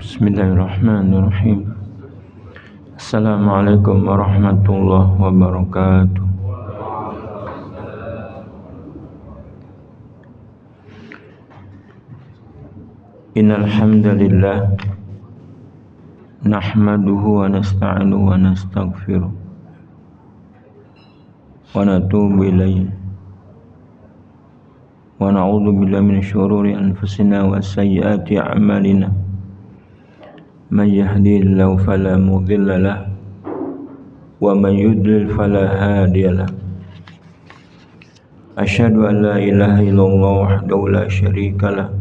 Bismillahirrahmanirrahim. Assalamualaikum warahmatullahi wabarakatuh. Innal hamdalillah nahmaduhu wa nasta'inuhu wa nastaghfiruh wa natubu ilayhi wa na'udzu billahi min syururi anfusina wa sayyiati a'malina. Man yahdihillahu fala mudilla lahu wa man yudlil fala hadiya lahu. Asyhadu an la ilaha illallah wahdahu la syarika lahu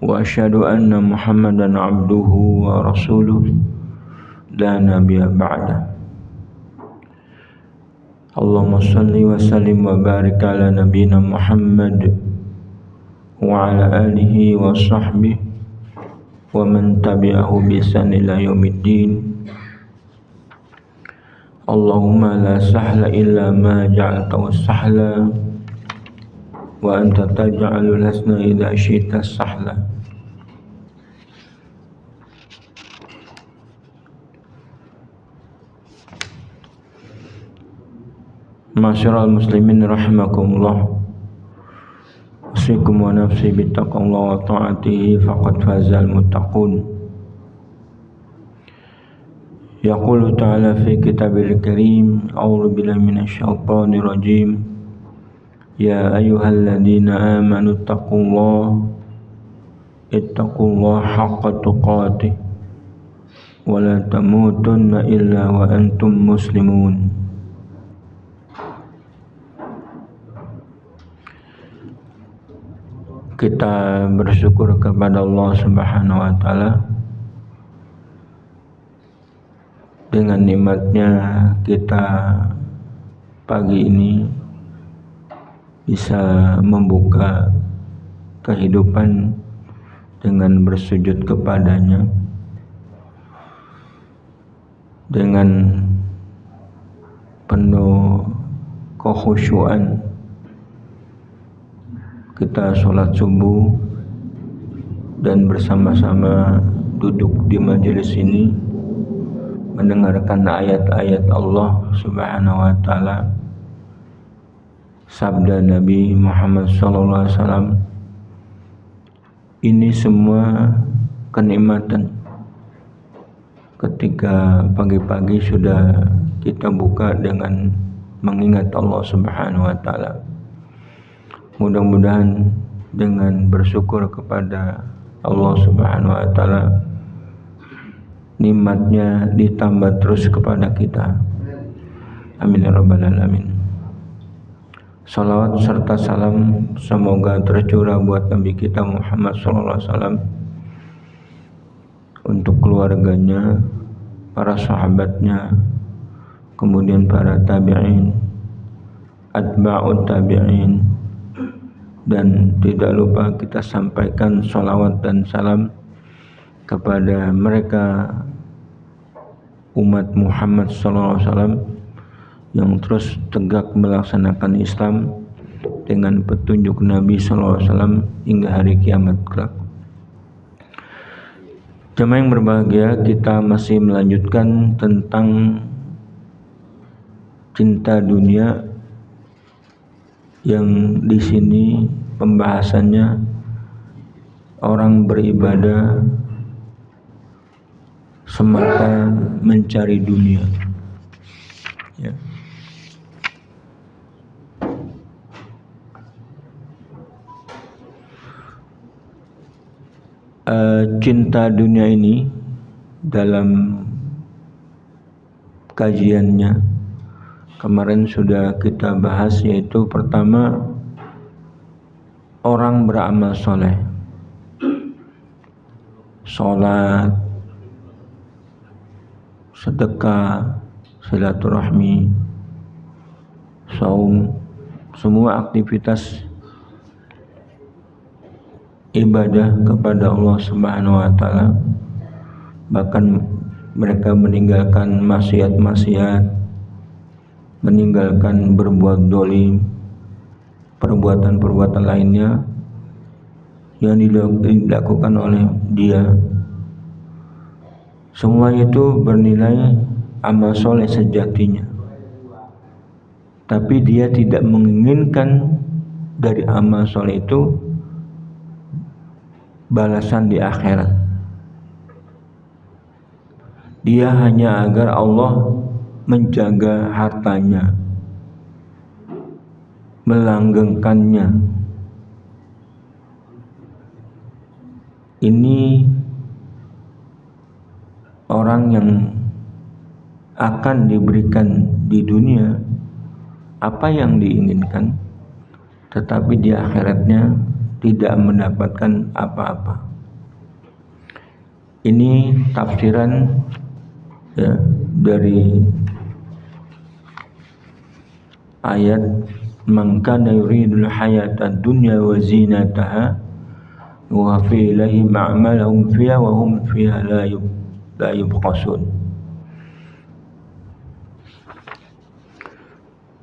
wa asyhadu anna Muhammadan abduhu wa rasuluh la nabiyya ba'da. Allahumma shalli wa sallim wa barik ala nabiyyina Muhammad wa ala alihi wa sahbihi wa man tabi'ahu bi ihsan ila yaumiddin. Allahumma la sahla illa ma ja'altahu sahla wa anta taj'alul hasna idza syi'ta sahla. Ma'asyiral muslimin rahimakumullah. Usikum wa nafsi bittaqwallahi wa ta'atihi faqad fazal muttaqun. Yaqulu ta'ala fi kitabil karim, a'udzu billahi minasy syaithanir rajim. Ya ayyuhalladzina amanu ittaqullaha haqqa tuqatih wa la tamutunna illa wa antum muslimun. Kita bersyukur kepada Allah Subhanahu wa taala dengan nikmatnya kita pagi ini bisa membuka kehidupan dengan bersujud kepadanya, dengan kekhusyuan kita sholat subuh dan bersama-sama duduk di majelis ini mendengarkan ayat-ayat Allah Subhanahu wa taala, sabda Nabi Muhammad SAW. Ini semua kenikmatan ketika pagi-pagi sudah kita buka dengan mengingat Allah Subhanahu wa taala. Mudah-mudahan dengan bersyukur kepada Allah Subhanahu wa taala, nikmatnya ditambah terus kepada kita. Amin ya rabbal alamin. Salawat serta salam semoga tercurah buat Nabi kita Muhammad SAW, untuk keluarganya, para sahabatnya, kemudian para tabi'in, atba'ut tabi'in, dan tidak lupa kita sampaikan salawat dan salam kepada mereka umat Muhammad SAW yang terus tegak melaksanakan Islam dengan petunjuk Nabi SAW hingga hari kiamat kelak. Jemaah yang berbahagia, kita masih melanjutkan tentang cinta dunia, yang di sini pembahasannya orang beribadah semata mencari dunia. Ya. Cinta dunia ini dalam kajiannya kemarin sudah kita bahas, yaitu pertama, orang beramal soleh, sholat, sedekah, silaturahmi, saum, semua aktivitas ibadah kepada Allah Subhanahu wa taala. Bahkan mereka meninggalkan maksiat-maksiat, meninggalkan berbuat dolim, perbuatan-perbuatan lainnya yang dilakukan oleh dia. Semua itu bernilai amal soleh sejatinya, tapi dia tidak menginginkan dari amal soleh itu balasan di akhirat. Dia hanya agar Allah menjaga hartanya, melanggengkannya. Ini orang yang akan diberikan di dunia apa yang diinginkan, tetapi di akhiratnya tidak mendapatkan apa-apa. Ini tafsiran ya dari ayat man kana yuridul hayatad dunya wa zinataha wa fi lahum a'malahum fiha wa hum fiha la yubqasun.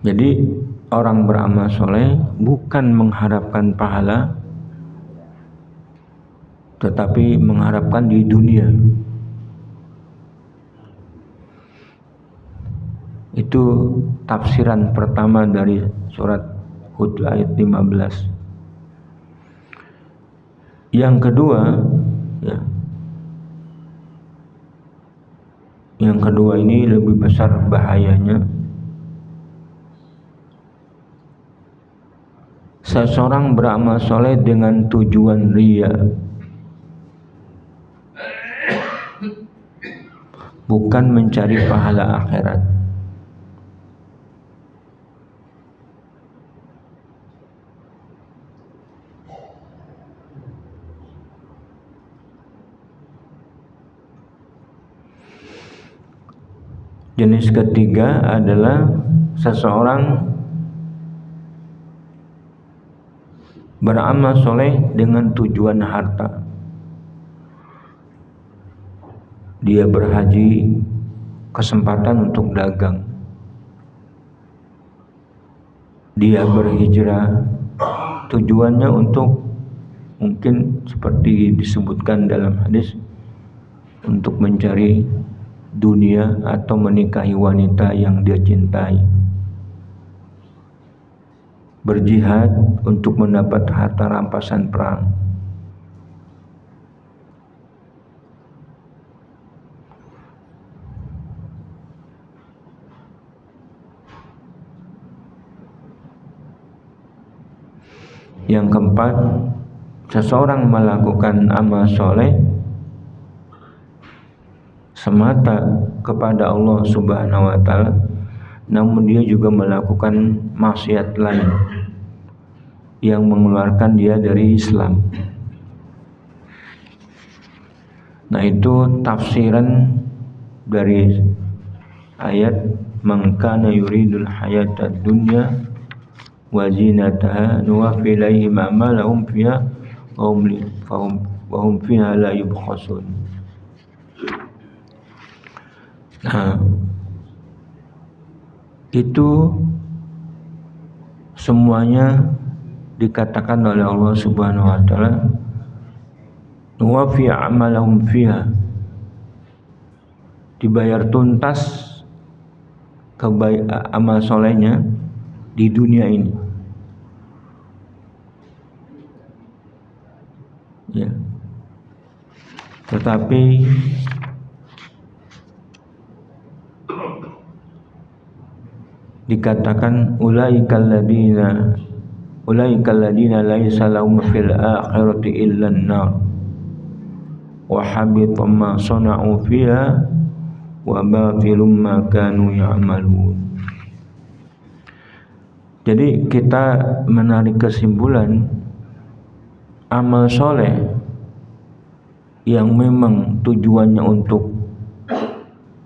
Jadi orang beramal soleh bukan mengharapkan pahala, tetapi mengharapkan di dunia. Itu tafsiran pertama dari surat Hud ayat 15. Yang kedua, ya, yang kedua ini lebih besar bahayanya. Seseorang beramal soleh dengan tujuan riya, bukan mencari pahala akhirat. Jenis ketiga adalah seseorang beramal soleh dengan tujuan harta. Dia berhaji, kesempatan untuk dagang. dia berhijrah tujuannya untuk, mungkin seperti disebutkan dalam hadis, untuk mencari dunia atau menikahi wanita yang dia cintai. Berjihad untuk mendapat harta rampasan perang. Yang keempat, seseorang melakukan amal soleh semata kepada Allah Subhanahu wa Ta'ala, namun dia juga melakukan maksiat lain yang mengeluarkan dia dari Islam. Nah, itu tafsiran dari ayat man kana yuridul hayatad dunya wa zinataha nuwaffi ilaihim a'malahum fiha wa hum fiha la yubkhasun. Nah, itu semuanya dikatakan oleh Allah Subhanahu wa Ta'ala, nuwaffi a'malahum fiha, dibayar tuntas amal solehnya di dunia ini. Ya. Tetapi dikatakan ulaikal ladina laisa lahum fil akhirati illa an-nar wa habita ma sana'u fiha wa batilum ma kanu ya'malun. Jadi kita menarik kesimpulan, amal soleh yang memang tujuannya untuk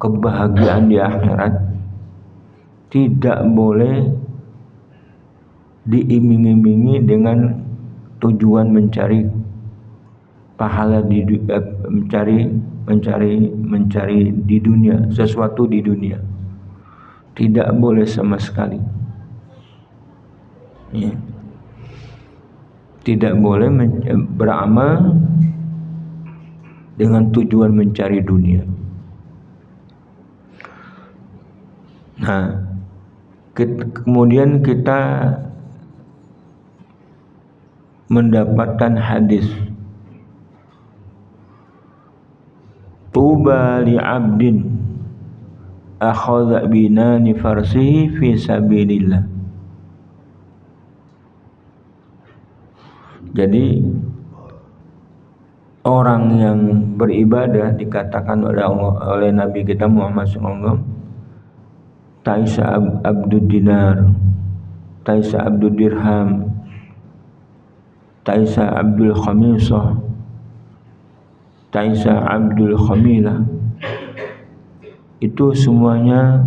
kebahagiaan di akhirat tidak boleh diiming-imingi dengan tujuan mencari pahala mencari di dunia, sesuatu di dunia. Tidak boleh sama sekali. Ya. Tidak boleh beramal dengan tujuan mencari dunia. Nah, kemudian kita mendapatkan hadis, tuba li abdin akhadha binani farsihi fi sabilillah. Jadi orang yang beribadah dikatakan oleh Nabi kita Muhammad SAW, Taisa abdud dinar, Taisa abdud dirham, Taisa abdul khamisah, Taisa abdul khamilah. Itu semuanya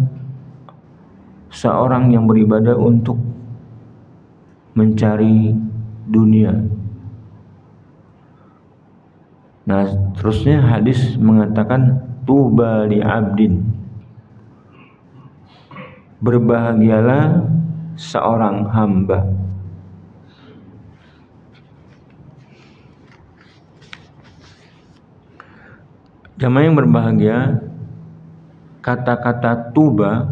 seorang yang beribadah untuk mencari dunia. Nah, terusnya hadis mengatakan tuba li abdin, berbahagialah seorang hamba. Jamaah yang berbahagia, kata-kata tuba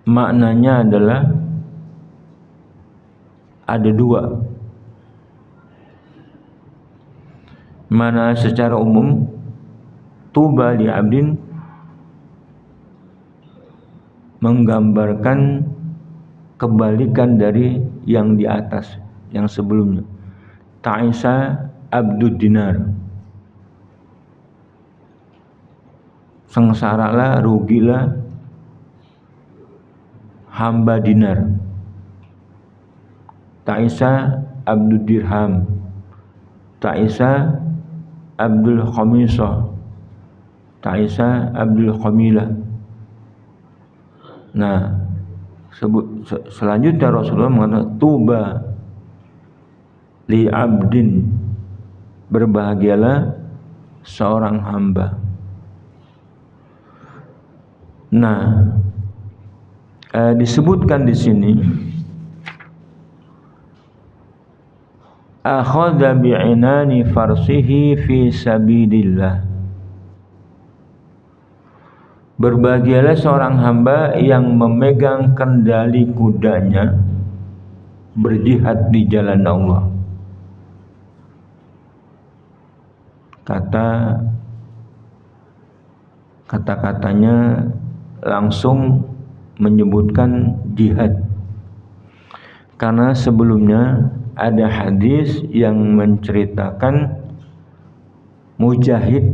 maknanya adalah ada dua. Mana secara umum tuba li abdin menggambarkan kebalikan dari yang di atas, yang sebelumnya. Ta'isa abdud dinar, sengsaralah, rugilah hamba dinar. Ta'isa abdud dirham, Ta'isa abdul khamisah, Ta'isa abdul khamilah. Nah, selanjutnya Rasulullah mengatakan tuba li abdin, berbahagialah seorang hamba. Nah, disebutkan di sini akhadha bi'inani farsihi fi sabilillah. Berbahagialah seorang hamba yang memegang kendali kudanya berjihad di jalan Allah. Kata-katanya langsung menyebutkan jihad. Karena sebelumnya ada hadis yang menceritakan mujahid,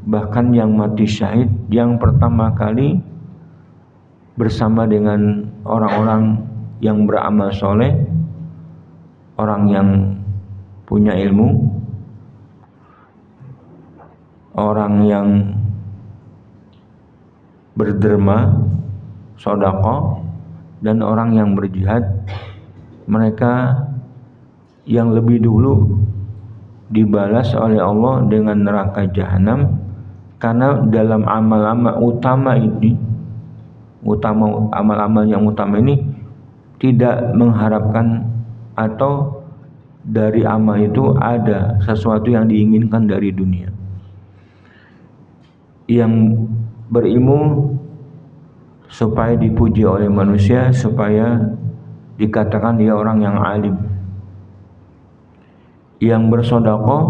bahkan yang mati syahid yang pertama kali bersama dengan orang-orang yang beramal soleh, orang yang punya ilmu, orang yang berderma, sedekah, dan orang yang berjihad. Mereka yang lebih dulu dibalas oleh Allah dengan neraka jahanam, karena dalam amal-amal utama ini, amal-amal yang utama ini tidak mengharapkan atau dari amal itu ada sesuatu yang diinginkan dari dunia. Yang berilmu supaya dipuji oleh manusia, supaya dikatakan dia orang yang alim. Yang bersedekah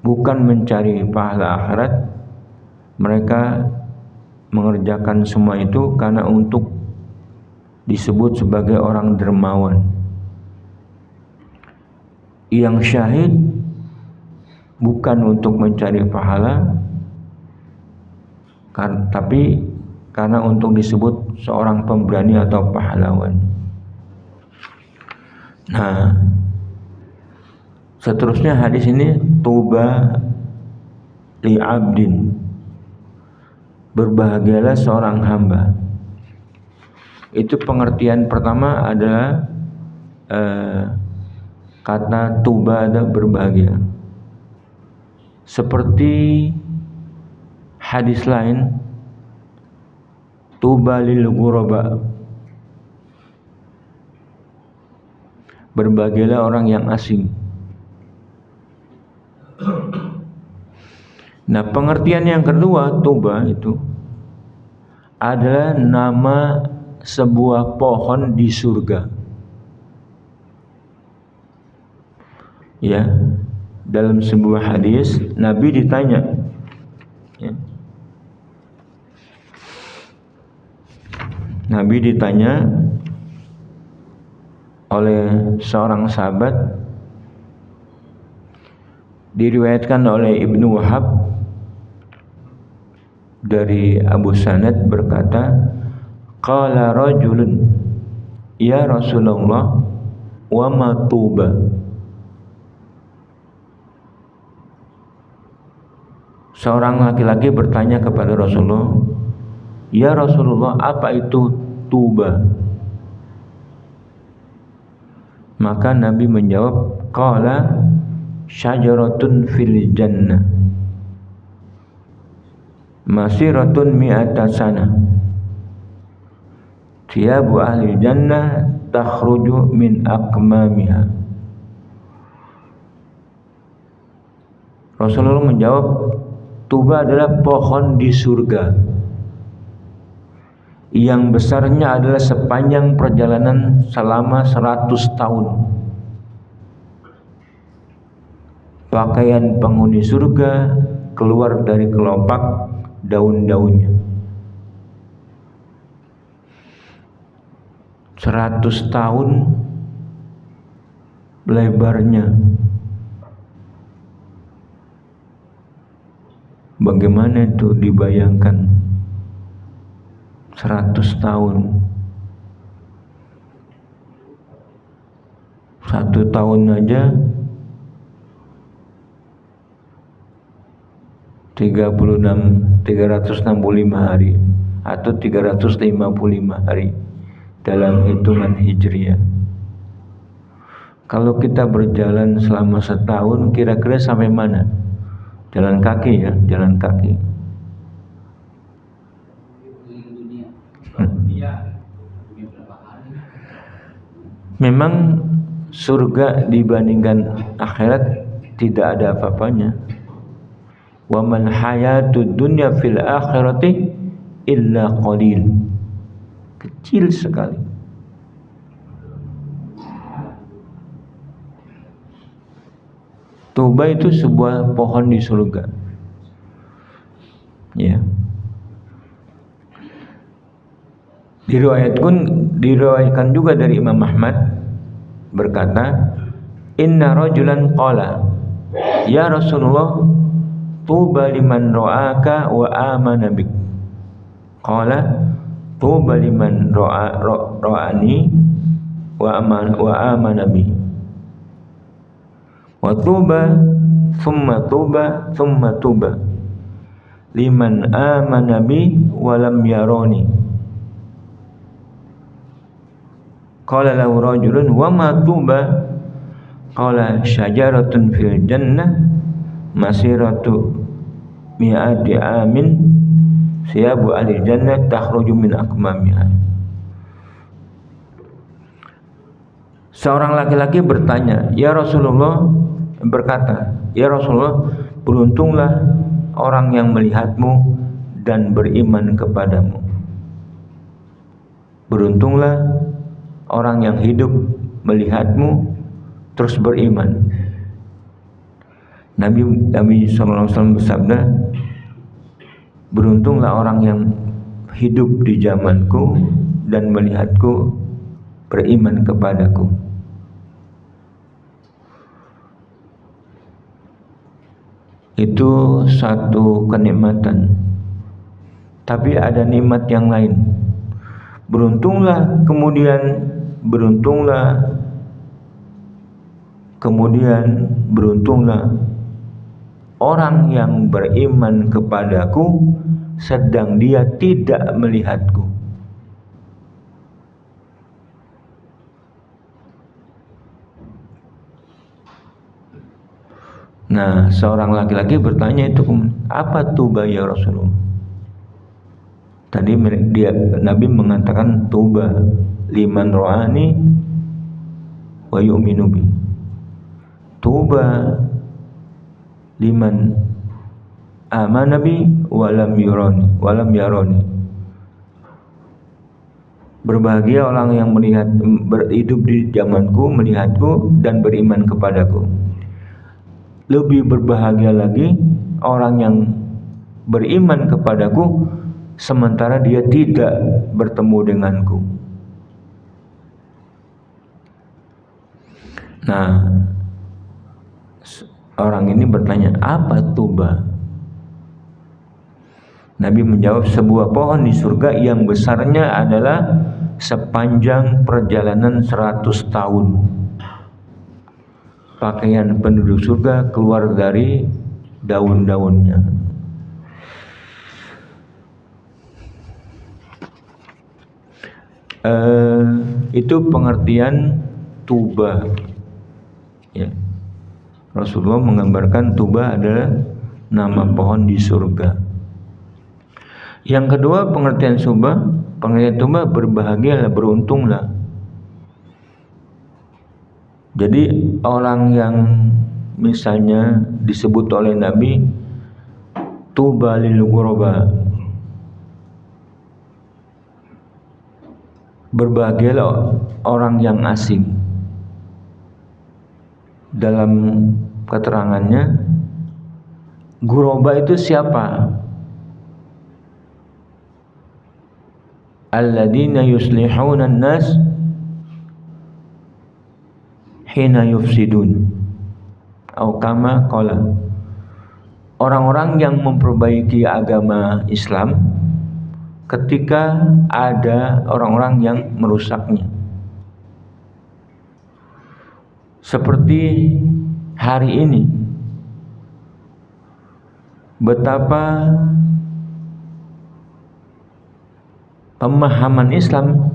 bukan mencari pahala akhirat, mereka mengerjakan semua itu karena untuk disebut sebagai orang dermawan. Yang syahid bukan untuk mencari pahala, tapi karena untuk disebut seorang pemberani atau pahlawan. Nah, seterusnya hadis ini, tuba li abdin, berbahagialah seorang hamba. Itu pengertian pertama adalah kata tuba ada berbahagia. Seperti hadis lain, tuba lil ghuraba, berbahagialah orang yang asing. Nah, pengertian yang kedua, tuba itu adalah nama sebuah pohon di surga. Ya, dalam sebuah hadis Nabi ditanya, ya, Nabi ditanya oleh seorang sahabat, diriwayatkan oleh Ibnu Wahab dari Abu Sanad berkata, qala rajulun ya Rasulullah wa ma tuba. Seorang laki-laki bertanya kepada Rasulullah, ya Rasulullah, apa itu tuba? Maka Nabi menjawab, qala syajaratun fil jannah masiratun mi'ata sana thiyabu ahli jannah takhruju min akmamiha. Rasulullah menjawab, tuba adalah pohon di surga yang besarnya adalah sepanjang perjalanan selama 100 tahun. Pakaian penghuni surga keluar dari kelopak daun-daunnya. 100 tahun lebarnya. Bagaimana itu dibayangkan? 100 tahun. 1 tahun aja 365 hari atau 355 hari dalam hitungan hijriah. Kalau kita berjalan selama setahun, kira-kira sampai mana? Jalan kaki ya, jalan kaki. Memang surga dibandingkan akhirat tidak ada apa-apanya. Wa mal hayatud dunya fil akhirati illa qalil. Kecil sekali. Tuba itu sebuah pohon di surga. Ya. Diriwayatkan juga dari Imam Ahmad berkata, "Inna rajulan qala, ya Rasulullah, tuba liman ra'aka wa amana bik." Qala, tuba liman ra'ani wa amana bi. Wa tuba thumma tuba thumma tuba liman amana bi wa lam yarani. Qala lahu rajulun wa ma tuba? Qala syajaratun fil jannah masiratu mi'ati amin siyabu ahli jannah takhruju min akmamiha. Seorang laki-laki bertanya, "Ya Rasulullah," berkata, "Ya Rasulullah, beruntunglah orang yang melihatmu dan beriman kepadamu. Beruntunglah orang yang hidup melihatmu terus beriman." Nabi SAW bersabda, "Beruntunglah orang yang hidup di zamanku dan melihatku beriman kepadaku." Itu satu kenikmatan. Tapi ada nikmat yang lain. Beruntunglah orang yang beriman kepadaku sedang dia tidak melihatku. Nah, seorang laki-laki bertanya itu, "Apa tuba ya Rasulullah?" Tadi Nabi mengatakan tuba liman ro'ani wa yu'minu bi. Tuba liman amana bi wa lam yarani. Berbahagia orang yang hidup di zamanku, melihatku dan beriman kepadaku. Lebih berbahagia lagi orang yang beriman kepadaku sementara dia tidak bertemu denganku. Nah, orang ini bertanya, "Apa tuba?" Nabi menjawab, "Sebuah pohon di surga yang besarnya adalah sepanjang perjalanan 100 tahun. Pakaian penduduk surga keluar dari daun-daunnya." Itu pengertian tuba. Ya. Rasulullah menggambarkan tuba adalah nama pohon di surga. Yang kedua pengertian tuba berbahagialah, beruntunglah. Jadi orang yang misalnya disebut oleh Nabi tuba lil ghuraba, berbahagialah orang yang asing. Dalam keterangannya, ghuraba itu siapa? Alladzina yuslihuna an-nas hina yufsidun. Atau kama qala, orang-orang yang memperbaiki agama Islam ketika ada orang-orang yang merusaknya. Seperti hari ini, betapa pemahaman Islam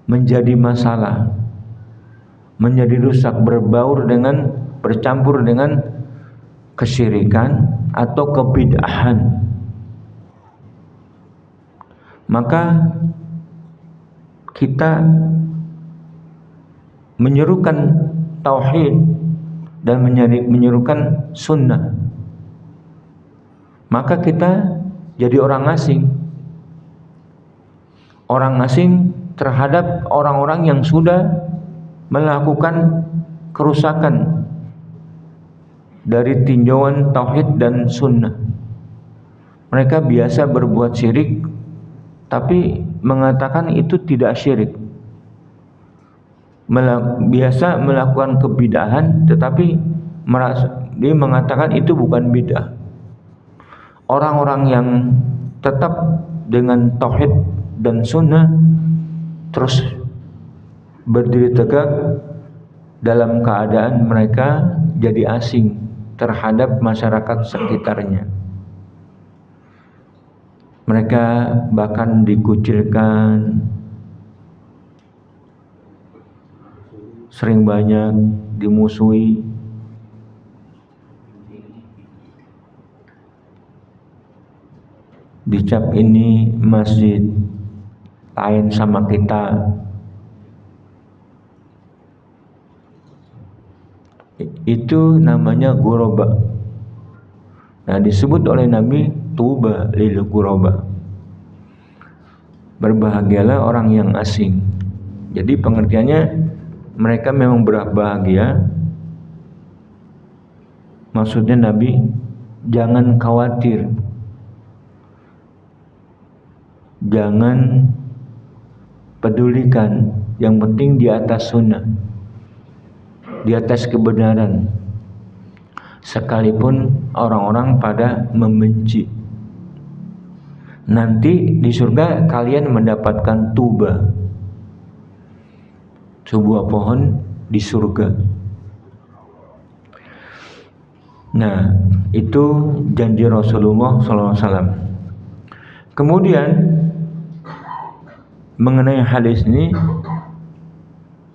menjadi masalah, menjadi rusak, bercampur dengan kesyirikan atau kebid'ahan. Maka kita menyerukan tauhid dan menyerukan sunnah, maka kita jadi orang asing terhadap orang-orang yang sudah melakukan kerusakan dari tinjauan tauhid dan sunnah. Mereka biasa berbuat syirik tapi mengatakan itu tidak syirik, biasa melakukan kebid'ahan tetapi dia mengatakan itu bukan bid'ah. Orang-orang yang tetap dengan tauhid dan sunnah terus berdiri tegak dalam keadaan mereka jadi asing terhadap masyarakat sekitarnya. Mereka bahkan dikucilkan, sering banyak dimusuhi. Dicap ini masjid lain sama kita. Itu namanya ghuraba. Nah, disebut oleh Nabi tuba lil ghuraba. Berbahagialah orang yang asing. Jadi pengertiannya mereka memang berbahagia. Maksudnya Nabi jangan khawatir, jangan pedulikan, yang penting di atas sunnah, di atas kebenaran, sekalipun orang-orang pada membenci. Nanti di surga kalian mendapatkan tuba, sebuah pohon di surga. Nah, itu janji Rasulullah SAW. Kemudian mengenai hadis ini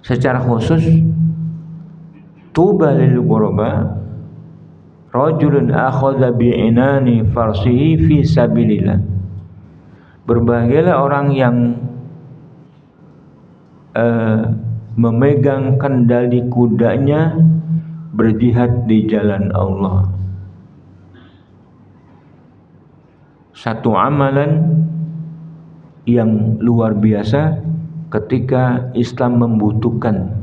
secara khusus, tuba lil ghuraba rajulun akhadha bi'inani farsihi fi sabilillah. Berbahagialah orang yang memegang kendali kudanya berjihad di jalan Allah. Satu amalan yang luar biasa ketika Islam membutuhkan.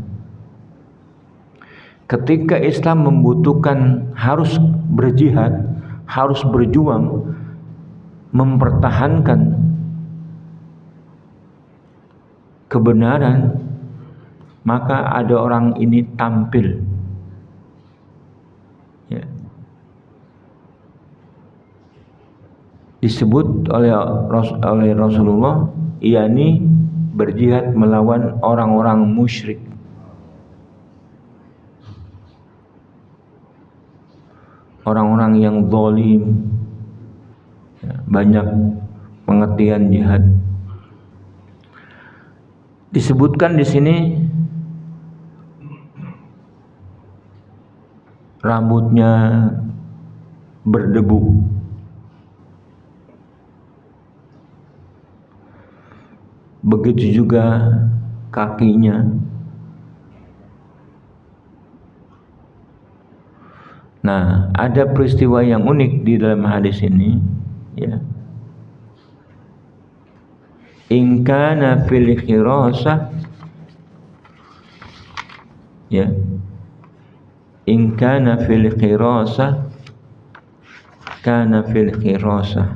Ketika Islam membutuhkan harus berjihad, harus berjuang, mempertahankan kebenaran, maka ada orang ini tampil. Ya. Disebut oleh Rasulullah, yakni berjihad melawan orang-orang musyrik. Orang-orang yang zalim. Ya, banyak pengertian jihad. Disebutkan di sini rambutnya berdebu, begitu juga kakinya. Nah, ada peristiwa yang unik di dalam hadis ini, ya. In kana fil khirasah, ya. In kana fil khirasah kana fil khirasah.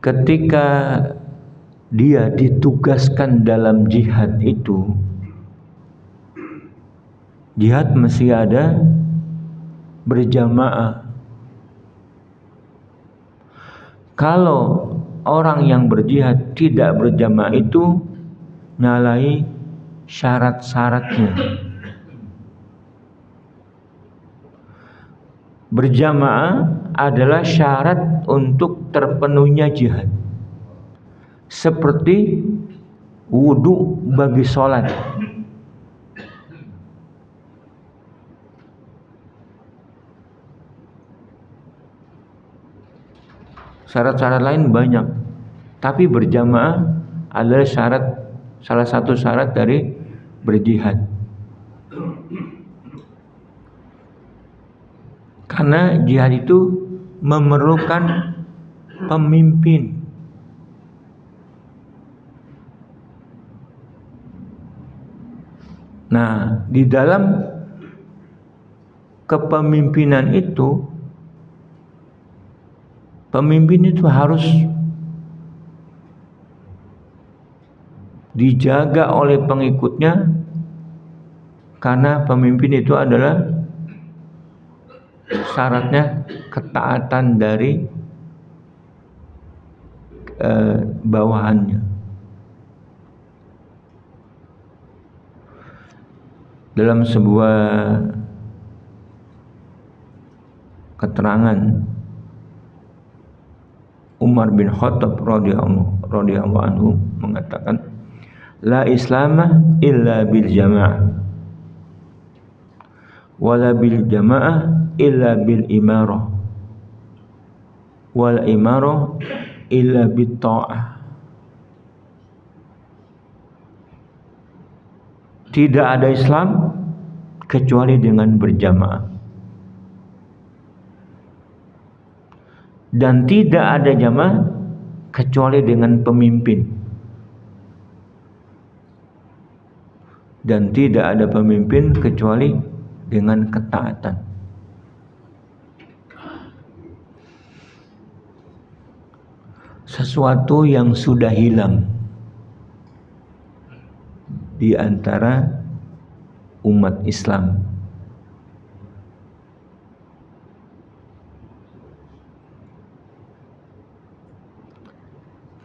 Ketika dia ditugaskan dalam jihad itu, jihad mesti ada berjamaah. Kalau orang yang berjihad tidak berjamaah itu nyalahi syarat-syaratnya. Berjamaah adalah syarat untuk terpenuhnya jihad. Seperti wudu bagi sholat. Syarat-syarat lain banyak, Tapi berjamaah adalah salah satu syarat dari berjihad. Karena jihad itu memerlukan pemimpin. Nah, di dalam kepemimpinan itu, pemimpin itu harus dijaga oleh pengikutnya, karena pemimpin itu adalah syaratnya ketaatan dari bawahannya. Dalam sebuah keterangan, Umar bin Khattab radhiyallahu anhu mengatakan, la islama illa bil jamaah, wala bil jamaah illa bil imarah, wal imarah illa bit ta'ah. Tidak ada Islam kecuali dengan berjamaah, dan tidak ada jamaah kecuali dengan pemimpin, dan tidak ada pemimpin kecuali dengan ketaatan. Sesuatu yang sudah hilang di antara umat Islam.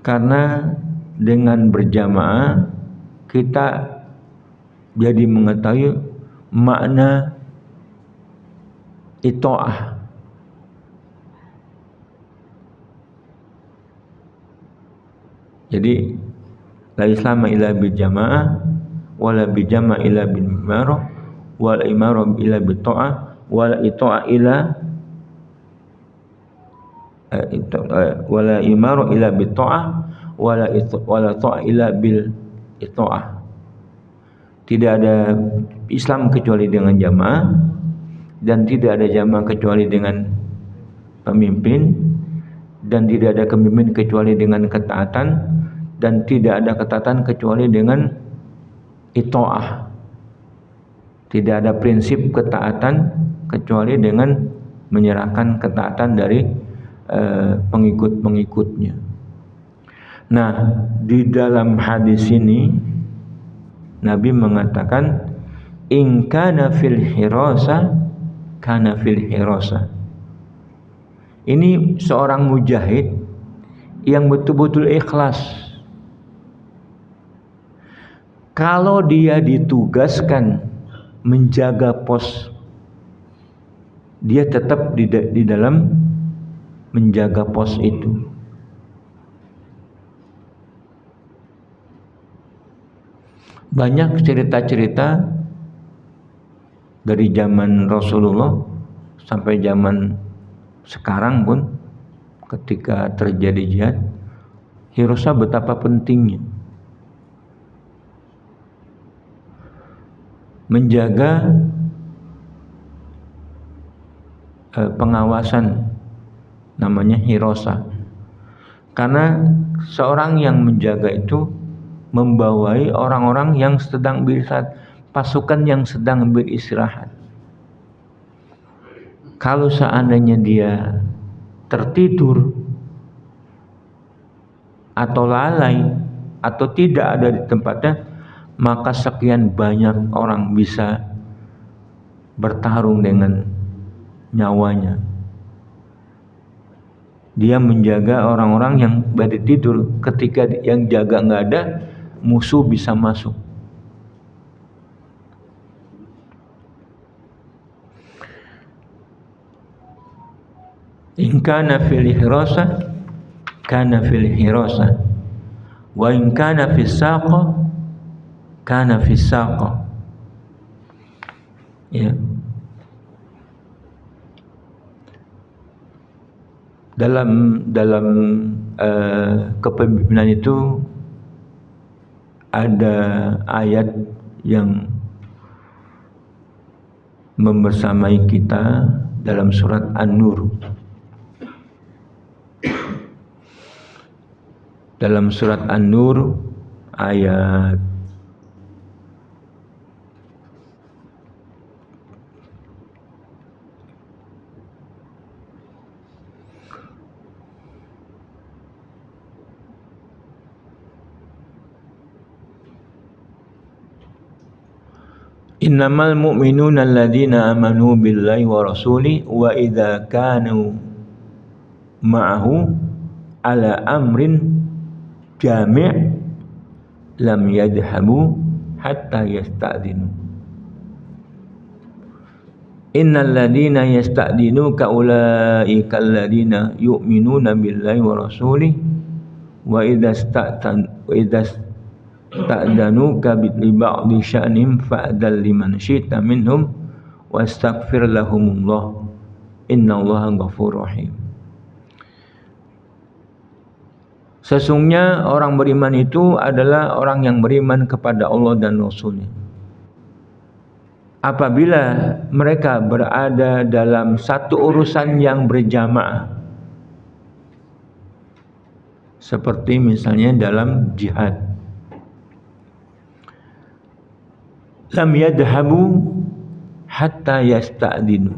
Karena dengan berjamaah kita jadi mengetahui makna itaah. Jadi la islama illa bil jamaah, wala bil jamaah illa bil imarah, wal imarah illa bil ta'ah, wala itaah illa wala imarah illa bil ta'ah, wala ta'ah illa bil itaah. Tidak ada Islam kecuali dengan jamaah, dan tidak ada jamaah kecuali dengan pemimpin, dan tidak ada pemimpin kecuali dengan ketaatan, dan tidak ada ketaatan kecuali dengan itaah. Tidak ada prinsip ketaatan kecuali dengan menyerahkan ketaatan dari pengikut-pengikutnya. Nah, di dalam hadis ini Nabi mengatakan, in kana fil hirasa kana fil hirasa. Ini seorang mujahid yang betul-betul ikhlas. Kalau dia ditugaskan menjaga pos, dia tetap di dalam menjaga pos itu. Banyak cerita-cerita dari zaman Rasulullah sampai zaman sekarang pun, ketika terjadi jihad, hirasa betapa pentingnya menjaga pengawasan, namanya hirasa. Karena seorang yang menjaga itu membawai orang-orang yang sedang beristirahat, pasukan yang sedang beristirahat. Kalau seandainya dia tertidur atau lalai atau tidak ada di tempatnya, maka sekian banyak orang bisa bertarung dengan nyawanya. Dia menjaga orang-orang yang pada tidur. Ketika yang jaga nggak ada, musuh bisa masuk. In kana fil hirasa kana fil hirasa, wa in kana fis saqa kana fis saqa. Ya. dalam kepemimpinan itu ada ayat yang membersamai kita dalam surat An-Nur. Dalam surat An-Nur ayat Innamal mu'minuna alladzina amanu billahi wa rasuli wa idza kanu ma'ahu ala amrin jami' lam yadhhabu hatta yasta'dinu. Innal ladzina yasta'dinuka ulaika alladzina yu'minuna billahi wa rasuli wa idza ta'danuka bi ba'di sya'nim fa'dal liman syi'ta minhum wastaghfir lahumullah innallaha ghafurur rahim. Sesungguhnya orang beriman itu adalah orang yang beriman kepada Allah dan Rasul-Nya. Apabila mereka berada dalam satu urusan yang berjamaah, seperti misalnya dalam jihad, lam yadhabu hatta yasta'dinu,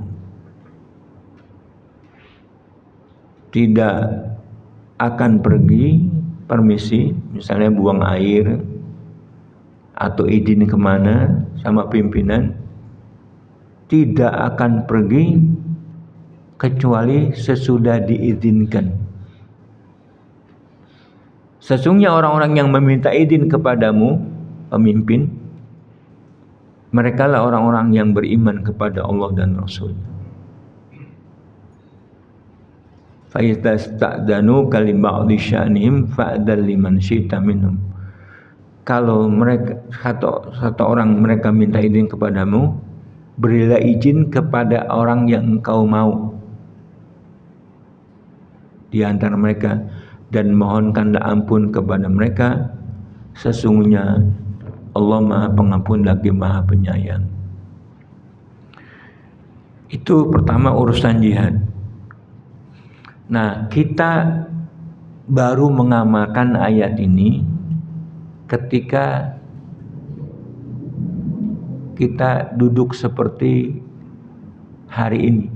tidak akan pergi permisi, misalnya buang air atau izin kemana sama pimpinan, tidak akan pergi kecuali sesudah diizinkan. Sesungguhnya orang-orang yang meminta izin kepadamu, pemimpin, mereka lah orang-orang yang beriman kepada Allah dan Rasul-Nya. Fa idza sta'danu kalim ba'di sya'nihim fa'dal liman syi'ta minhum. Kalau mereka satu orang mereka minta izin kepadamu, berilah izin kepada orang yang engkau mau di antara mereka, dan mohonkanlah ampun kepada mereka, sesungguhnya Allah Maha Pengampun lagi Maha Penyayang. Itu pertama urusan jihad. Nah, kita baru mengamalkan ayat ini ketika kita duduk seperti hari ini.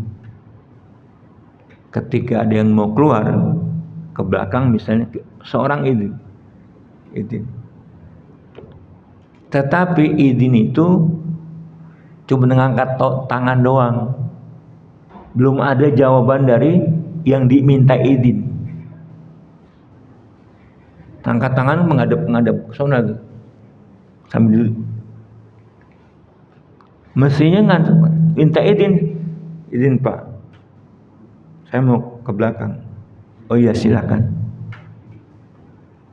Ketika ada yang mau keluar ke belakang, misalnya seorang izin. Tetapi izin itu cuma mengangkat tangan doang. Belum ada jawaban dari yang diminta izin. Angkat tangan menghadap ke sana sambil mestinya minta izin Pak, saya mau ke belakang. Oh iya silakan.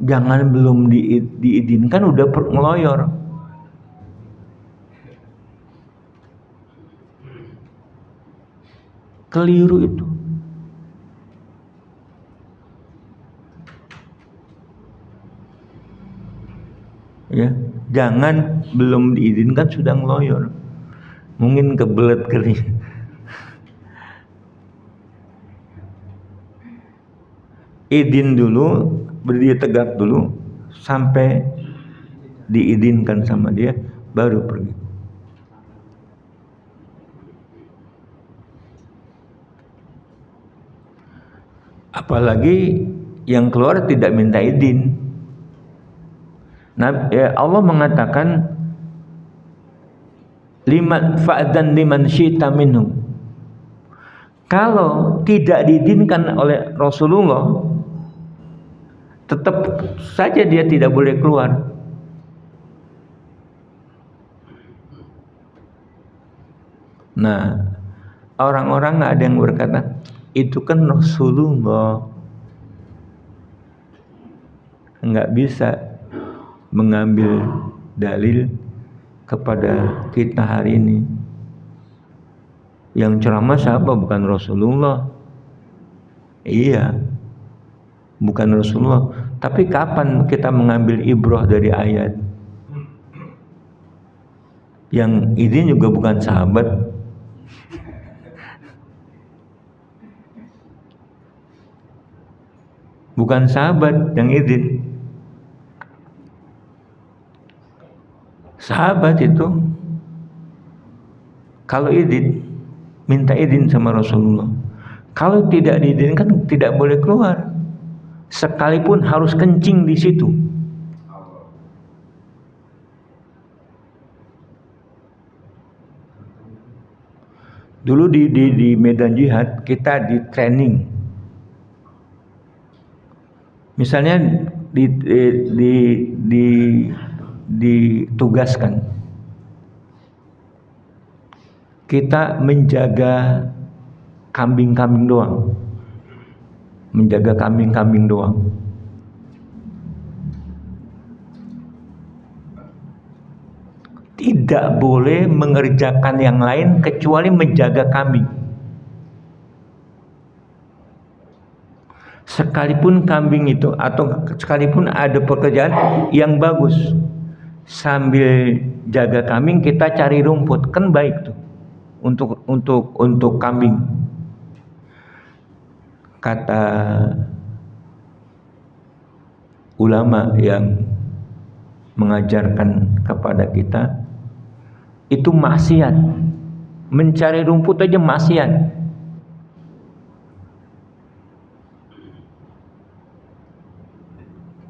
Jangan belum diizinkan udah ngeloyor. Keliru itu. Ya, jangan belum diizinkan sudah ngeloyor. Mungkin kebelet kali. Izin dulu, berdiri tegak dulu sampai diizinkan sama dia, baru pergi. Apalagi yang keluar tidak minta izin. Nah, Allah mengatakan fa'dan liman syi'ta minhum. Kalau tidak diizinkan oleh Rasulullah, tetap saja dia tidak boleh keluar. Nah, orang-orang ada yang berkata, itu kan Rasulullah, nggak bisa mengambil dalil kepada kita hari ini. Yang ceramah siapa? Bukan Rasulullah. Iya, bukan Rasulullah. Tapi kapan kita mengambil ibrah dari ayat? Yang ini juga bukan sahabat. Bukan sahabat yang izin. Sahabat itu kalau izin minta izin sama Rasulullah. Kalau tidak diizinkan tidak boleh keluar. Sekalipun harus kencing di situ. Dulu di medan jihad kita di training. Misalnya ditugaskan kita menjaga kambing-kambing doang. Menjaga kambing-kambing doang. Tidak boleh mengerjakan yang lain kecuali menjaga kambing. Sekalipun kambing itu atau sekalipun ada pekerjaan yang bagus, sambil jaga kambing kita cari rumput, kan baik tuh untuk kambing. Kata ulama yang mengajarkan kepada kita, itu maksiat. Mencari rumput aja maksiat.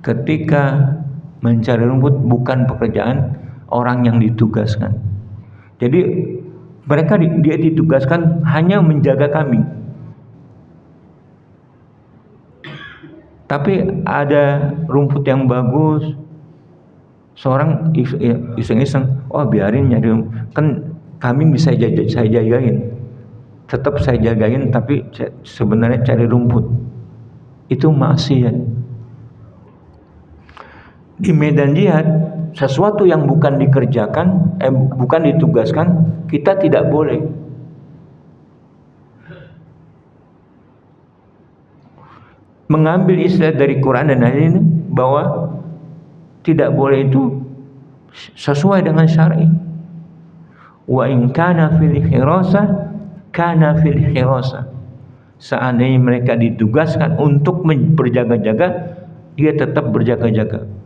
Ketika mencari rumput bukan pekerjaan orang yang ditugaskan. Jadi mereka dia ditugaskan hanya menjaga kambing. Tapi ada rumput yang bagus, seorang iseng-iseng, oh biarin nyari rumput. Kan kambing bisa saya jagain, tetap saya jagain, tapi sebenarnya cari rumput itu maksiat. Di medan jihad, sesuatu yang bukan dikerjakan, bukan ditugaskan, kita tidak boleh. Mengambil istilah dari Quran dan hadis ini bahwa tidak boleh itu sesuai dengan syar'i. Wa in kana fil hirasa kana fil hirasa. Seandainya mereka ditugaskan untuk berjaga-jaga, dia tetap berjaga-jaga.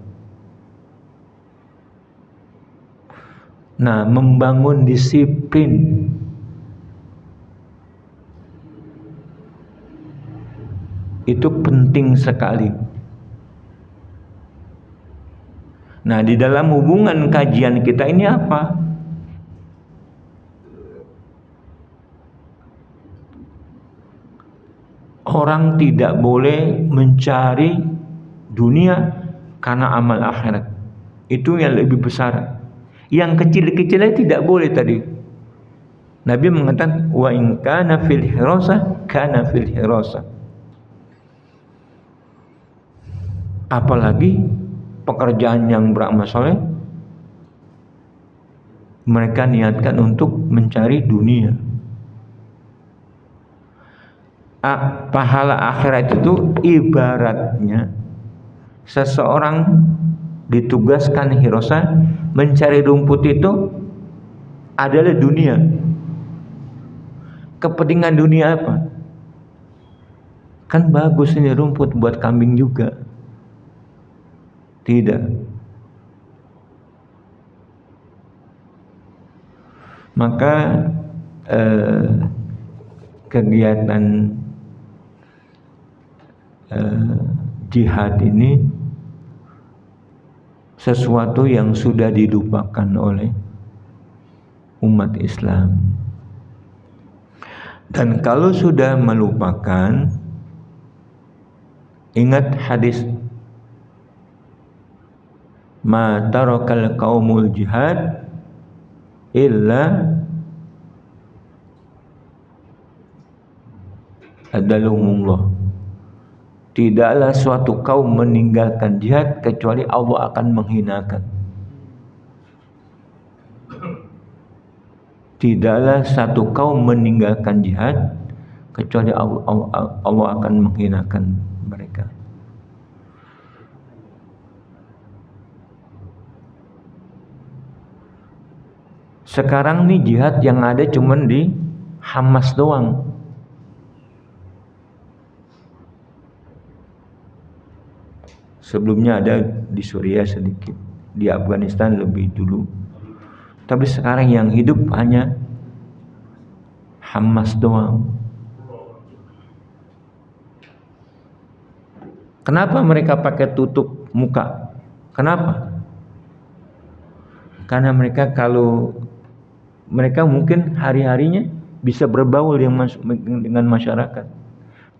Nah, membangun disiplin itu penting sekali. Nah, di dalam hubungan kajian kita ini apa? Orang tidak boleh mencari dunia karena amal akhirat. Itu yang lebih besar. Yang kecil-kecilnya tidak boleh tadi. Nabi mengatakan wa in kana fil hirasa kana fil hirasa. Apalagi pekerjaan yang beramal soleh, mereka niatkan untuk mencari dunia. Pahala akhirat itu ibaratnya seseorang ditugaskan hirasa mencari rumput itu adalah dunia. Kepentingan dunia apa? Kan bagus ini rumput buat kambing juga. Tidak. Maka kegiatan jihad ini sesuatu yang sudah dilupakan oleh umat Islam. Dan kalau sudah melupakan, ingat hadis ma tarakal qaumul jihad illa adalumullah. Tidaklah suatu kaum meninggalkan jihad kecuali Allah akan menghinakan. Tidaklah satu kaum meninggalkan jihad kecuali Allah akan menghinakan mereka. Sekarang nih jihad yang ada cuman di Hamas doang. Sebelumnya ada di Suriah sedikit, di Afghanistan lebih dulu. Tapi sekarang yang hidup hanya Hamas doang. Kenapa mereka pakai tutup muka? Kenapa? Karena mereka mungkin hari-harinya bisa berbaur dengan masyarakat.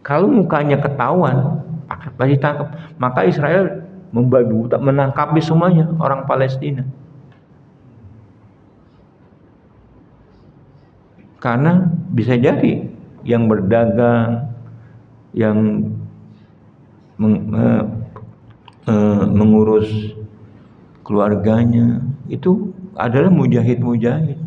Kalau mukanya ketahuan, pasti tangkap. Maka Israel menangkapi semuanya orang Palestina. Karena bisa jadi yang berdagang, yang mengurus keluarganya itu adalah mujahid-mujahid.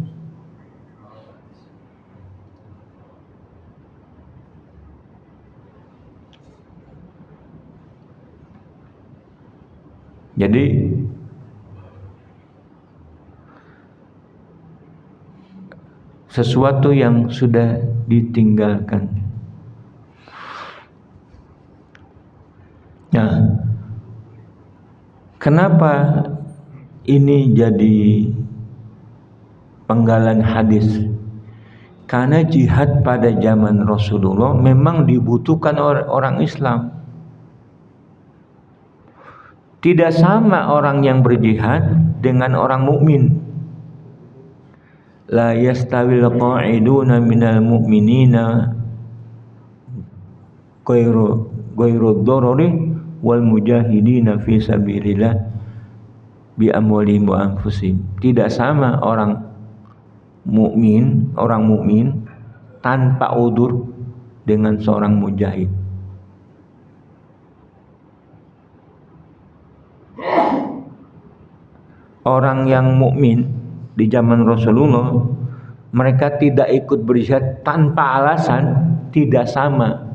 Jadi sesuatu yang sudah ditinggalkan. Nah, kenapa ini jadi penggalan hadis? Karena jihad pada zaman Rasulullah memang dibutuhkan orang Islam. Tidak sama orang yang berjihad dengan orang mukmin. La yastawil qa'iduna minal mu'minina ghairu dharari wal mujahidina fi sabilillah bi amwalihim wa anfusihim. Tidak sama orang mukmin tanpa udzur dengan seorang mujahid. Orang yang mukmin di zaman Rasulullah, mereka tidak ikut berjihad tanpa alasan, tidak sama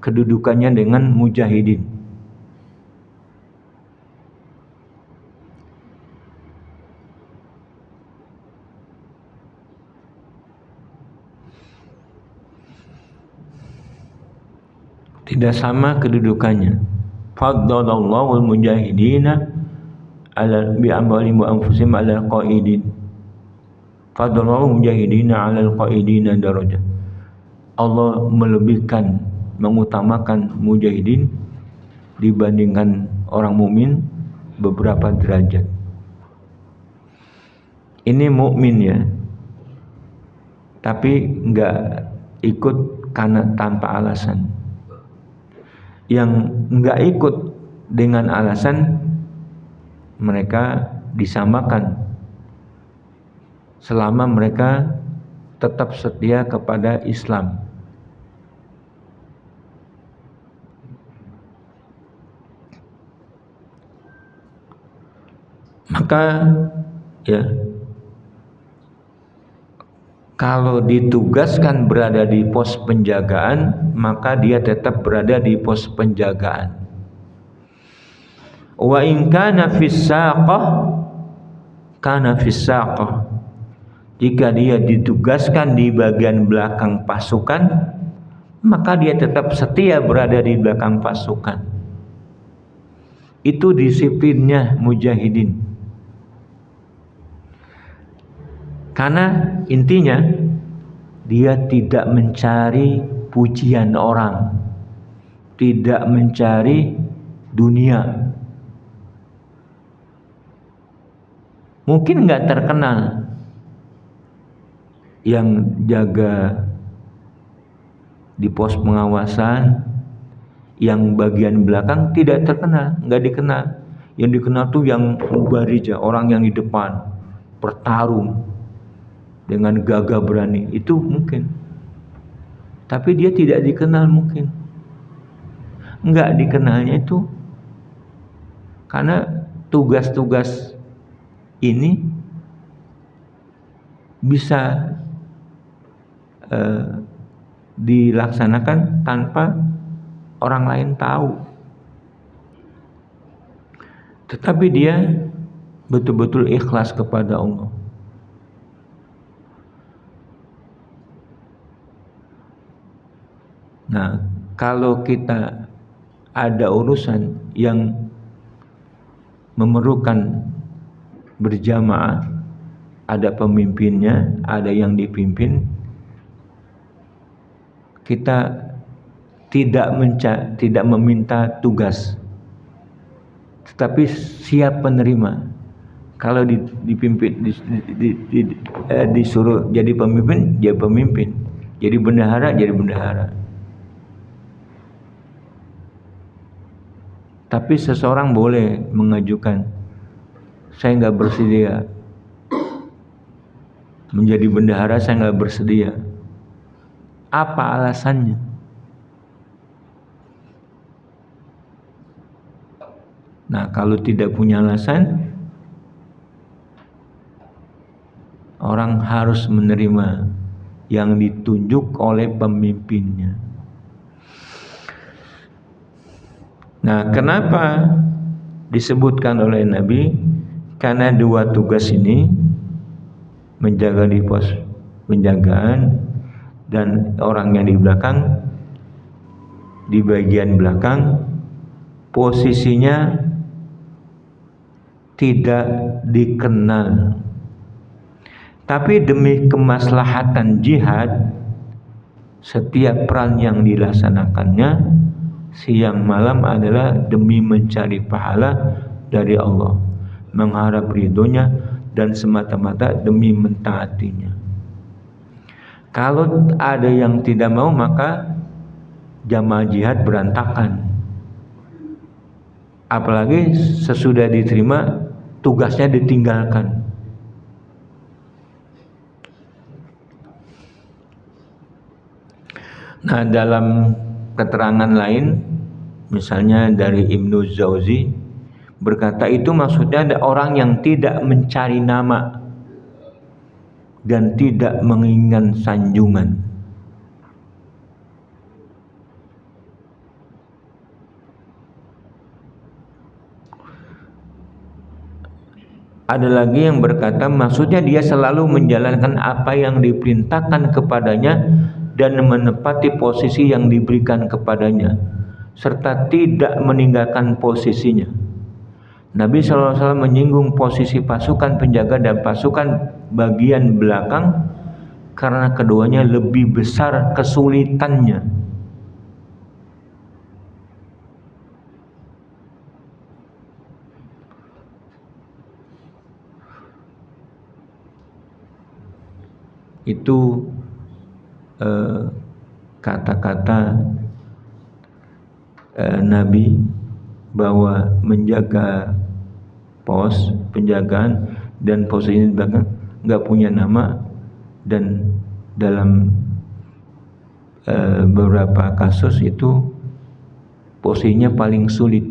kedudukannya dengan mujahidin. Tidak sama kedudukannya. Faddalallahu al-mujahidina ala bi amwalihim wa anfusihim ala qaidin. Faddalallahu mujahidina ala al-qaidina darajah. Allah melebihkan, mengutamakan mujahidin dibandingkan orang mukmin beberapa derajat. Ini mukmin ya, tapi enggak ikut karena tanpa alasan. Yang enggak ikut dengan alasan, mereka disamakan selama mereka tetap setia kepada Islam. Maka ya, kalau ditugaskan berada di pos penjagaan, maka dia tetap berada di pos penjagaan. Wa in kana fis-saqah, jika dia ditugaskan di bagian belakang pasukan, maka dia tetap setia berada di belakang pasukan. Itu disiplinnya mujahidin. Karena intinya dia tidak mencari pujian orang, tidak mencari dunia. Mungkin nggak terkenal, yang jaga di pos pengawasan, yang bagian belakang tidak terkenal, nggak dikenal. Yang dikenal tuh yang mubarija, orang yang di depan bertarung dengan gagah berani, itu mungkin. Tapi dia tidak dikenal mungkin. Enggak dikenalnya itu karena tugas-tugas ini bisa dilaksanakan tanpa orang lain tahu. Tetapi dia betul-betul ikhlas kepada Allah. Nah, kalau kita ada urusan yang memerlukan berjamaah, ada pemimpinnya, ada yang dipimpin, kita tidak meminta tugas, tetapi siap menerima. Kalau dipimpin, disuruh jadi pemimpin, jadi pemimpin, jadi bendahara, jadi bendahara. Tapi seseorang boleh mengajukan, saya nggak bersedia menjadi bendahara, saya nggak bersedia. Apa alasannya? Nah, kalau tidak punya alasan, orang harus menerima yang ditunjuk oleh pemimpinnya. Nah, kenapa disebutkan oleh Nabi? Karena dua tugas ini, menjaga di pos penjagaan dan orang yang di belakang, di bagian belakang, posisinya tidak dikenal. Tapi demi kemaslahatan jihad, setiap peran yang dilaksanakannya siang malam adalah demi mencari pahala dari Allah, mengharap ridhonya, dan semata-mata demi mentaatinya. Kalau ada yang tidak mau, maka jamaah jihad berantakan. Apalagi sesudah diterima, tugasnya ditinggalkan. Nah, dalam keterangan lain, misalnya dari Ibnu Jauzi berkata, itu maksudnya ada orang yang tidak mencari nama dan tidak menginginkan sanjungan. Ada lagi yang berkata, maksudnya dia selalu menjalankan apa yang diperintahkan kepadanya dan menepati posisi yang diberikan kepadanya, serta tidak meninggalkan posisinya. Nabi SAW menyinggung posisi pasukan penjaga dan pasukan bagian belakang karena keduanya lebih besar kesulitannya. Itu kata-kata Nabi bahwa menjaga pos penjagaan dan posisi belakang nggak punya nama, dan dalam beberapa kasus itu posisinya paling sulit.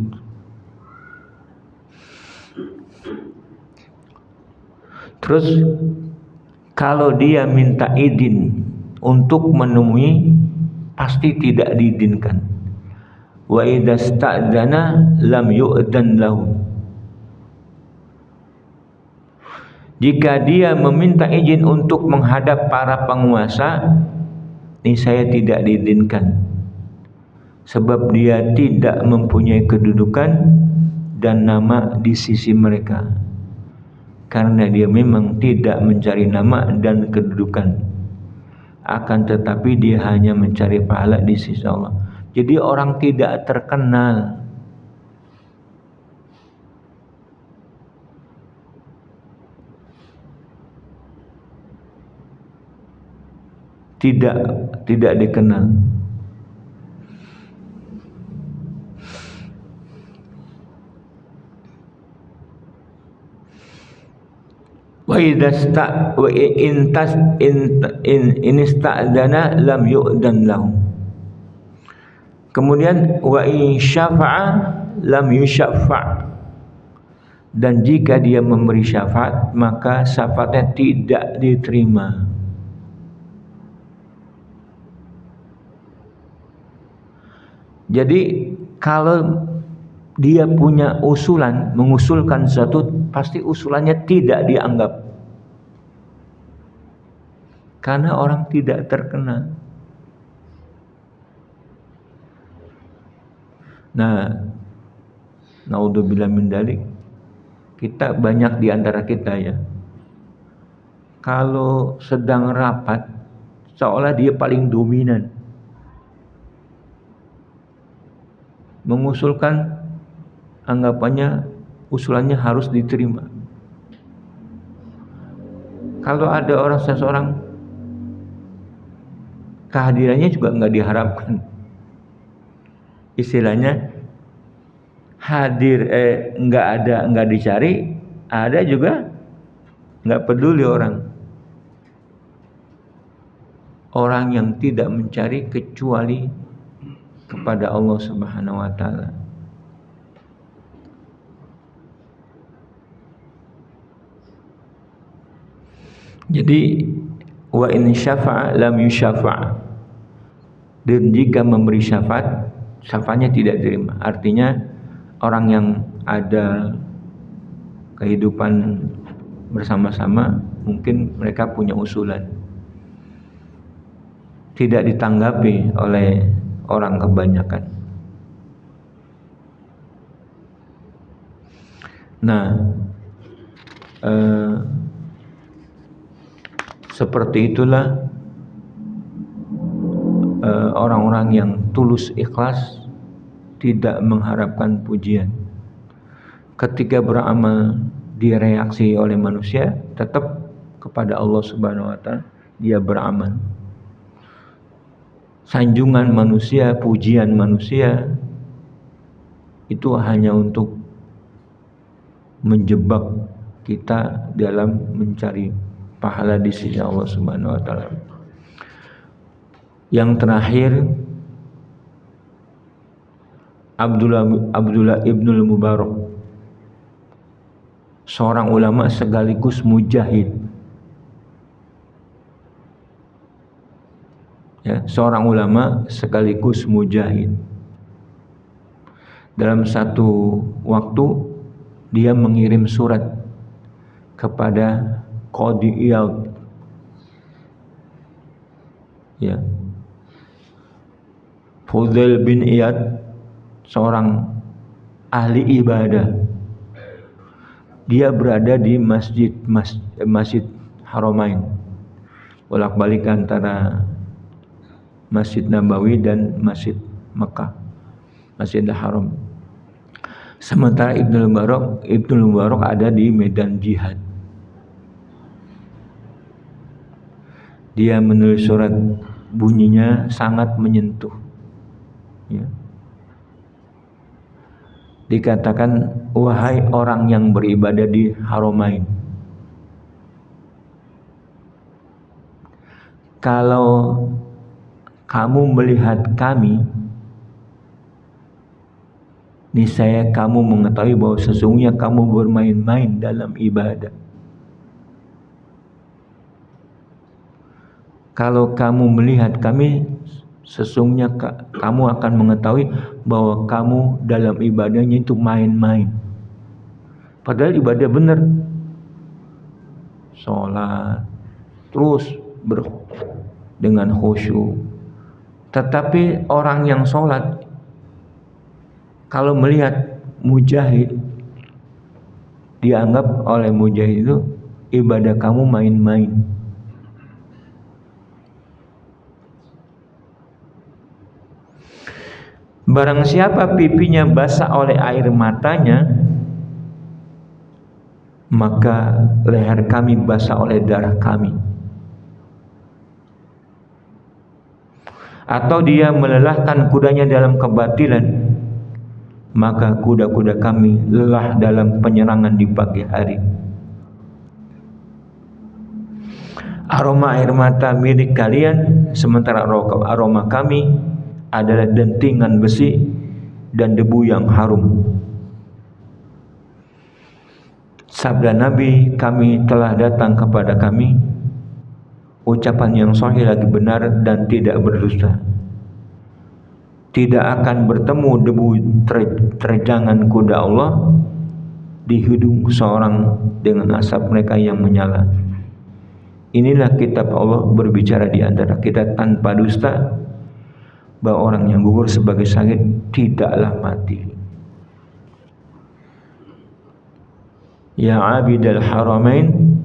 Terus kalau dia minta izin untuk menemui, pasti tidak diizinkan. Wa idza sta'dana lam yu'dan lahu. Jika dia meminta izin untuk menghadap para penguasa, ini saya tidak diizinkan, sebab dia tidak mempunyai kedudukan dan nama di sisi mereka, karena dia memang tidak mencari nama dan kedudukan, akan tetapi dia hanya mencari pahala di sisi Allah. Jadi orang tidak terkenal, tidak dikenal. Wa idza wa in ista'dana lam yu'dan lahu. Kemudian wa in syafa'a lam yusyaffa'. Dan jika dia memberi syafaat, maka syafaatnya tidak diterima. Jadi kalau dia punya usulan, mengusulkan sesuatu, pasti usulannya tidak dianggap. Karena orang tidak terkena. Nah, naudzubillah min dzalik. Kita banyak di antara kita ya, kalau sedang rapat seolah dia paling dominan, mengusulkan, anggapannya usulannya harus diterima. Kalau ada seseorang kehadirannya juga nggak diharapkan, istilahnya hadir nggak dicari, ada juga nggak peduli orang yang tidak mencari kecuali kepada Allah Subhanahu wa taala. Jadi wa in syafa'a lam yusyafa'. Dan jika memberi syafaat, syafaatnya tidak diterima. Artinya orang yang ada kehidupan bersama-sama, mungkin mereka punya usulan, tidak ditanggapi oleh orang kebanyakan. Nah, seperti itulah orang-orang yang tulus ikhlas, tidak mengharapkan pujian. Ketika beramal direaksi oleh manusia, tetap kepada Allah Subhanahu wa taala dia beramal. Sanjungan manusia, pujian manusia itu hanya untuk menjebak kita dalam mencari pahala di sisi Allah Subhanahu wa taala. Yang terakhir, Abdullah ibnul Mubarak, seorang ulama sekaligus mujahid. Ya, seorang ulama sekaligus mujahid. Dalam satu waktu dia mengirim surat kepada Qadi Iyad. Ya. Fudail bin Iyad, seorang ahli ibadah. Dia berada di Masjid Haramain, bolak-balik antara Masjid Nabawi dan Masjid Mekah, Masjidil Haram. Sementara Ibnu Mubarak ada di medan jihad. Dia menulis surat, bunyinya sangat menyentuh. Ya. Dikatakan, wahai orang yang beribadah di Haramain, kalau kamu melihat kami, niscaya kamu mengetahui bahwa sesungguhnya kamu bermain-main dalam ibadah. Kalau kamu melihat kami, sesungguhnya kamu akan mengetahui bahwa kamu dalam ibadahnya itu main-main. Padahal ibadah benar, sholat terus dengan khusyuk. Tetapi orang yang sholat, kalau melihat mujahid, dianggap oleh mujahid itu ibadah kamu main-main. Barang siapa pipinya basah oleh air matanya, maka leher kami basah oleh darah kami. Atau dia melelahkan kudanya dalam kebatilan, maka kuda-kuda kami lelah dalam penyerangan di pagi hari. Aroma air mata milik kalian, sementara aroma kami adalah dentingan besi dan debu yang harum. Sabda Nabi, kami telah datang kepada kami ucapan yang sahih lagi benar dan tidak berdusta. tidak akan bertemu debu terjangan kuda Allah di hidung seorang dengan asap mereka yang menyala. Inilah kitab Allah berbicara di antara kita tanpa dusta, bahwa orang yang gugur sebagai syahid tidaklah mati. Ya abidal haramain,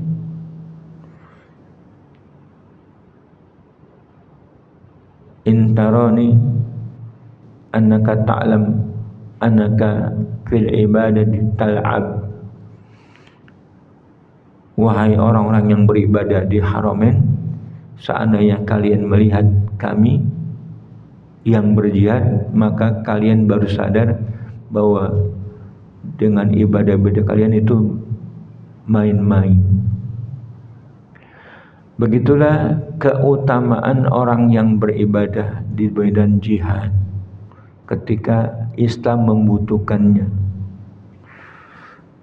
intarani annaka ta'lam annaka fil ibadati tal'ab. Wahai orang-orang yang beribadah di haramain, seandainya kalian melihat kami yang berjihad, maka kalian baru sadar bahwa dengan ibadah-ibadah kalian itu main-main. Begitulah keutamaan orang yang beribadah di medan jihad ketika Islam membutuhkannya.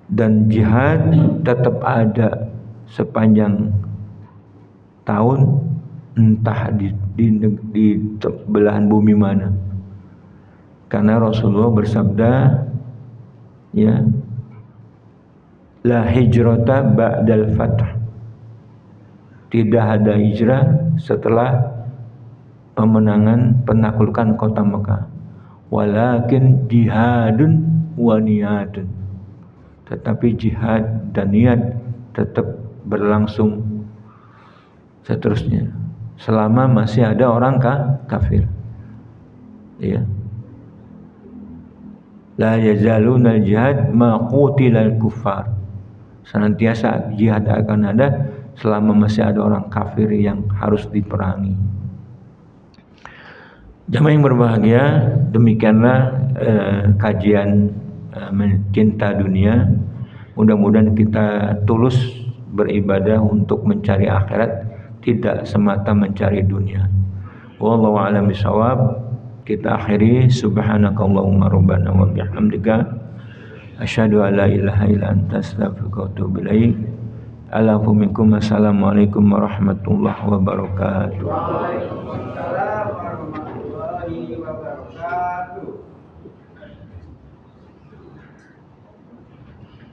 Dan jihad tetap ada sepanjang tahun, entah di belahan bumi mana. Karena Rasulullah bersabda, ya, la hijrata ba'dal fath. Tidak ada hijrah setelah pemenangan penaklukan kota Mekah. Walakin jihadun wa niyadun. Tetapi jihad dan niat tetap berlangsung seterusnya selama masih ada orang kafir. Ya. La yazaluna al-jihad ma qutilal kuffar. Senantiasa jihad akan ada selama masih ada orang kafir yang harus diperangi. Jamaah yang berbahagia, demikianlah kajian mencinta dunia. Mudah-mudahan kita tulus beribadah untuk mencari akhirat, tidak semata mencari dunia. Wallahu a'lam bishawab. Kita akhiri, subhanakallahumma rabbana wa bihamdika asyhadu an la ilaha illa anta astaghfiruka wa atubu ilaik. Assalamualaikum warahmatullahi wabarakatuh.